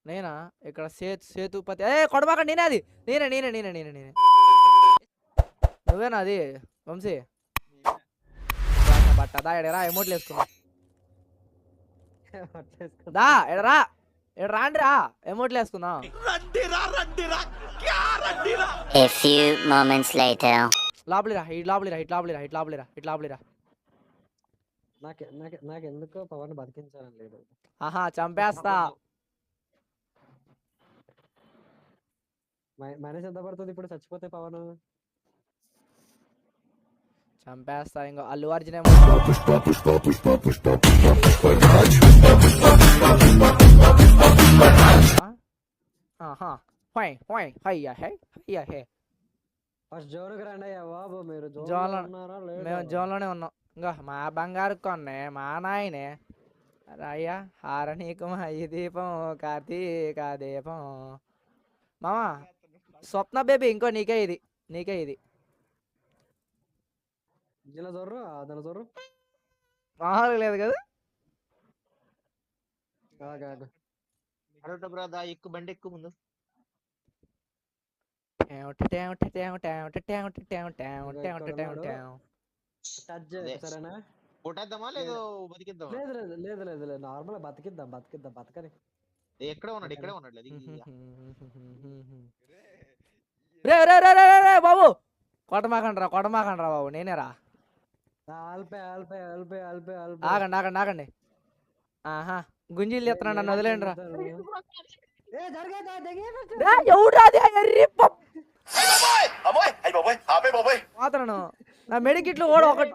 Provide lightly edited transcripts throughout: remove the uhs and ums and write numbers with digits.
నేనా ఇక్కడ సేతుపతి కొడబాక నేనే అది నేనే నువ్వేనా అది వంశీ బట్ట దా ఎడరా ఎమోట్లు వేసుకున్నా దా ఎడరా రాండి రా ఎమోట్లు వేసుకుందాం A few moments later. లోపలిరా నాకు ఎందుకో పవన్ బతికించాలని లేదు. ఆహా చంపేస్తా మైనస్ ఎంత పడుతుంది ఇప్పుడు చచ్చిపోతే పవన్? చంపేస్తా ఇంకో అల్లు అర్జున్ ఫస్ట్ జోన్కి రండి అయ్యా బాబు. మీరు మేము జోన్లోనే ఉన్నాం. ఇంకా మా బంగారు కొన్నే మా నాయనే అయ్యా హారనీకు ఈ దీపం కార్తీక దీపం మామా స్వప్న బేబీ ఇంకో నీకే ఇది మామూలుగా లేదు కదా. ఎక్కువ బండి ఎక్కువ ముందు కొట్టేద్దామా లేదు బతికిద్దామా? లేదు నార్మల్ బతికిద్దాం బతకని. ఎక్కడ ఉన్నాడు? ఇక్కడే ఉన్నాడు. రే బాబు కొట్టమాకండ్రా బాబు నేనేరా. ఆగండి ఆహా గుంజీలు ఎత్తున్నాడు నన్ను వదిలేండి రా. మాత్రను నా మెడికిట్లు కూడా ఒకటి.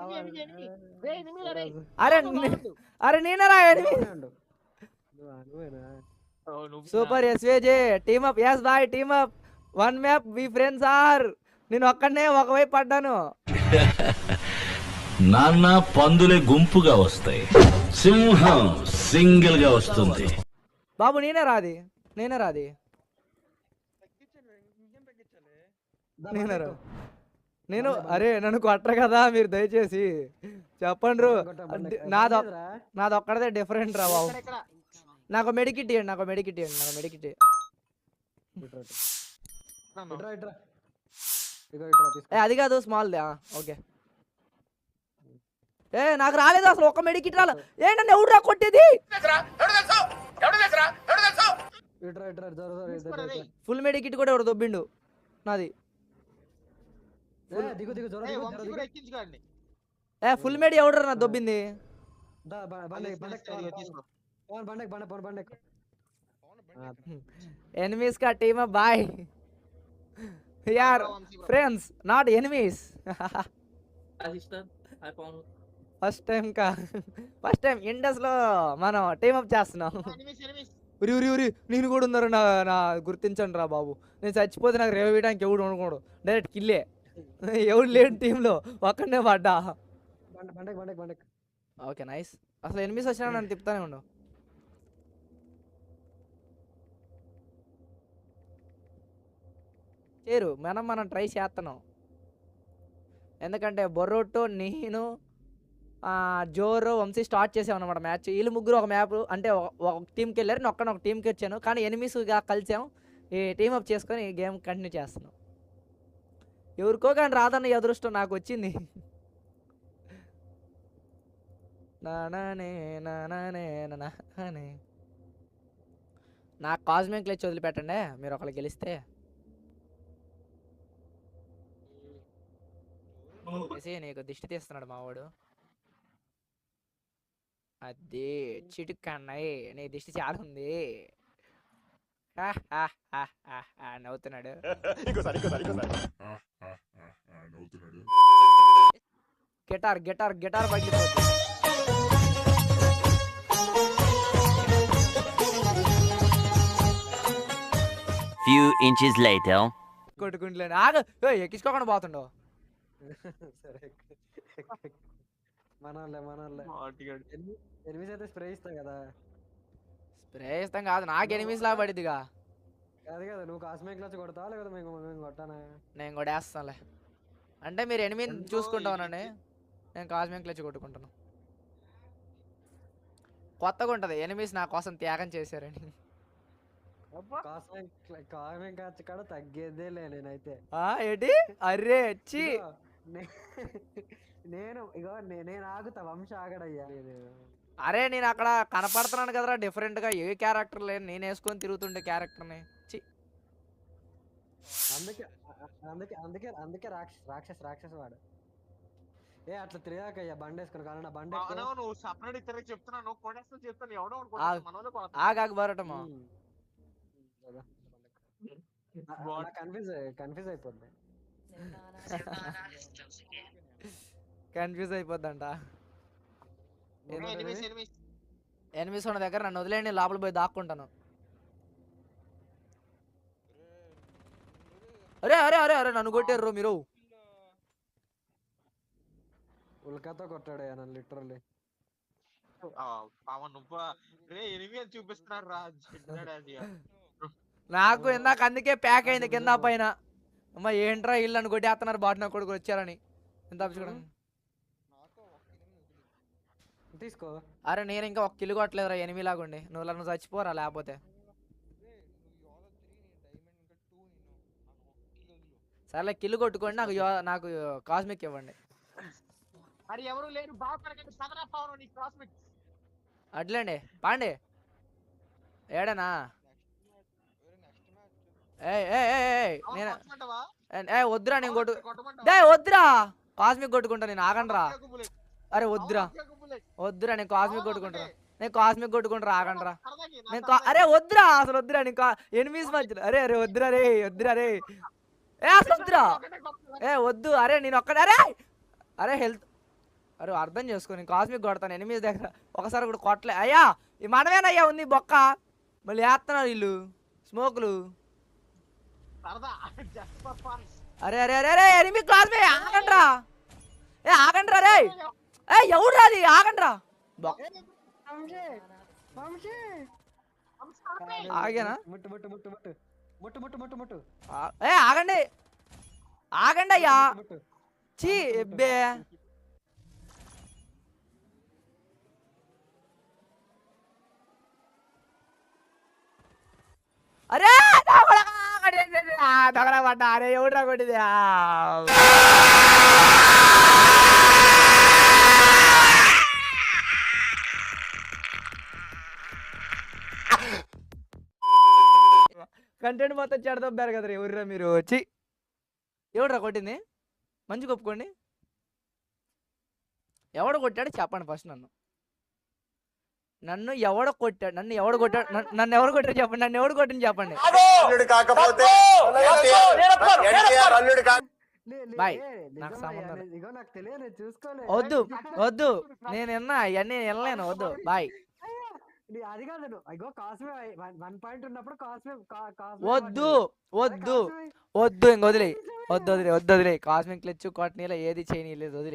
అరే నేనరా సూపర్ ఎస్వేజే team up. Yes boy team up 1 map we friends are. నేను ఒక్కడనే ఒకవైపు పడ్డాను. నాన్న పందులే గుంపుగా వస్తాయి, సింహం సింగిల్ గా వస్తుంది. బాబు నేనే రాది నేను అరే నన్ను కొట్టరు కదా మీరు దయచేసి చెప్పండ్రు. నాది ఒక్కడదే డిఫరెంట్ రా బాబు. నాకు మెడికిట్ ఇవ్వండి. అది కాదు స్మాల్ దే. ఓకే నాకు రాలేదు అసలు ఒక్క మెడికిట్ రాలేదు. ఏంటంటే ఎవడురా కొట్టేది? ఫుల్ మెడికిట్ కూడా ఎవడు దొబ్బిండు నాది. ఫుల్ మెడి ఎవడరా నా దొబ్బింది? ఎనిమీస్ కా టీమ్ అప్ బాయ్ యార్ friends not enemies. First time Indus లో మనం టీమప్ చేస్తున్నాం. ఉరి నేను కూడా ఉన్నారు నా గుర్తించండి రా బాబు. నేను చచ్చిపోతే నాకు రేవ వేయడానికి ఎవడు ఉండకూడదు. డైరెక్ట్ కిల్లే. ఎవడు లేని టీంలో ఒక్కడనే పడ్డా. Okay nice. అసలు ఎనిమిస్ వచ్చినా నన్ను తిప్పుతానే ఉండవు. చేరు మనం ట్రై చేస్తున్నాం. ఎందుకంటే బొర్రోటో నేను జోరో వంశీ స్టార్ట్ చేసాం అనమాట మ్యాచ్. వీళ్ళు ముగ్గురు ఒక మ్యాప్ అంటే ఒక టీంకి వెళ్ళారు, నేను ఒక టీంకి వచ్చాను. కానీ ఎనిమిస్గా కలిసాం. ఈ టీమప్ చేసుకొని ఈ గేమ్ కంటిన్యూ చేస్తున్నాం. ఎవరికో కానీ రాదన్న అదృష్టం నాకు వచ్చింది. నాకు కాస్మిక్ క్లచ్ వదిలిపెట్టండి మీరు ఒకళ్ళు గెలిస్తే. నీకు దిష్టి తీస్తున్నాడు మావాడు. అదే చిటుకన్నయ్య నీ దిష్టి చాలా ఉంది. నవ్వుతున్నాడు. గిటార్ పగిలిపోతుంది. Few inches later. కొట్టుకుంటలేను. ఎక్కించుకోకుండా పోతుండవు. ఎనిమిస్ అయితే స్ప్రే ఇస్తాం కదా. స్ప్రే ఇస్తాం కాదు, నాకు ఎనిమిస్ లాగా పడిద్దిగా. కాదు కదా నువ్వు కాస్మిక్ క్లచ్ కొడతావా లేదా మేము కొట్టానా? నేను కొట్టేస్తానులే. అంటే మీరు ఎనిమిది చూసుకుంటామనండి. నేను కాస్మిక్ క్లచ్ కొట్టుకుంటాను. కొత్తగా ఉంటుంది ఎనిమిస్ నా కోసం త్యాగం చేశారని. కాస్మిక్ ఖర్చు కాడ తగ్గేదేలే నేనైతే. ఏంటి అరే చి ఇగో, నేను నేను ఆగుతా, వంశ ఆగడయ్యా. అరే నేను అక్కడ కనపడుతున్నాను కదరా డిఫరెంట్ గా, ఏ క్యారెక్టర్ లేదు నేను వేసుకొని తిరుగుతుండే క్యారెక్టర్ని. చి అందుకే అందుకే అందుకే అందుకే రాక్షస్ వాడు. ఏ అట్లా తిరగాకయ్యా బండి వేసుకుని, కానీ నా బండి ఎక్కువ. నువ్వు సపరేట్ ఇతర చెప్తున్నాను కొడేస్తా చెప్తాను ఎవడో ఆగాక బరటమా కన్ఫ్యూజ్ అయిపోద్ది. కన్ఫ్యూజ్ అయిపోద్దంట. ఎనిమిస్ ఉన్న దగ్గర నన్ను వదిలేండి, లోపల పోయి దాక్కుంటాను. అరే అరే అరే అరే నన్ను కొట్టారు మీరు. ఉల్కాతో కొట్టాడు నన్ను లిటరల్లీ. చూపిస్తున్నారు రా నాకు ఇందాక అందుకే ప్యాక్ అయింది కింద పైన. అమ్మ ఏంట్రా ఇల్లు అని కొట్టేస్తున్నారు బాటు నా కొడుకు వచ్చారని. ఎంత తీసుకో. అరే నేను ఇంకా ఒక కిల్లు కొట్టలేదురా, ఎనిమిది లాగుండి. నువ్వు చచ్చిపోరా లేకపోతే. సర్లే కిల్లు కొట్టుకోండి, నాకు కాస్మిక్ ఇవ్వండి. మరి ఎవరు లేరు అట్లేండి పాండి ఏడనా. వద్దురా నేను వద్దురా కాస్మిక్ కొట్టుకుంటా నేను, ఆగండ్రా. అరే వద్దురా వద్దురా నేను కాస్మిక్ కొట్టుకుంటా, నేను కాస్మిక్ కొట్టుకుంటారా ఆగండ్రా. అరే వద్దురా అసలు వద్దురా నేను ఎనిమిస్ మధ్యలో. అరే అరే వద్దురా రే వద్దురా రే అసలు వద్దురా వద్దు. అరే నేను ఒక్కడే అరే అరే హెల్త్ అరే అర్థం చేసుకో, నేను కాస్మిక్ కొడతాను ఎనిమిస్ దగ్గర ఒకసారి కూడా కొట్టలే. అయ్యా ఈ మనమేనయ్యా ఉంది బొక్క, మళ్ళీ వేస్తున్నారు వీళ్ళు స్మోకులు. అరే అరే అరే అరే ఎనిమిది క్లాస్మే ఆగండ్రా, ఆగండ్రా రే ఎవడు అది ఆగండ్రా. ఆగేనా ఆగండి ఆగండి అయ్యా. చీ ఎబ్బే అరే దొంగల పడ్డా. అరే ఎవడ్రా కొట్టిది. కంటెంట్ మొత్తం చెడదొబ్బారు కదా ఎవరురా మీరు. వచ్చి ఎవడ్రా కొట్టింది మంచి కొప్పుకోండి. ఎవడు కొట్టాడు చెప్పండి ఫస్ట్. నన్ను ఎవడు కొట్టాడు, నన్ను ఎవడు కొట్టాడు, నన్ను ఎవరు కొట్టాడు చెప్పండి, నన్ను ఎవడు కొట్టింది చెప్పండి. బాయ్ నాకు సంబంధం వద్దు వద్దు, నేను విన్నా ఇవన్నీ వెళ్ళలేను వద్దు బాయ్. అది కాదు అయ్యో కాస్మే 1 పాయింట్ ఉన్నప్పుడు వద్దు వద్దు వద్దు ఇంక వదిలే వద్దు వదిలే వద్దు వదిలే. కాస్మిక్ క్లచ్ కొట్టనీలా ఏది చేయనీలేదు వదిలే.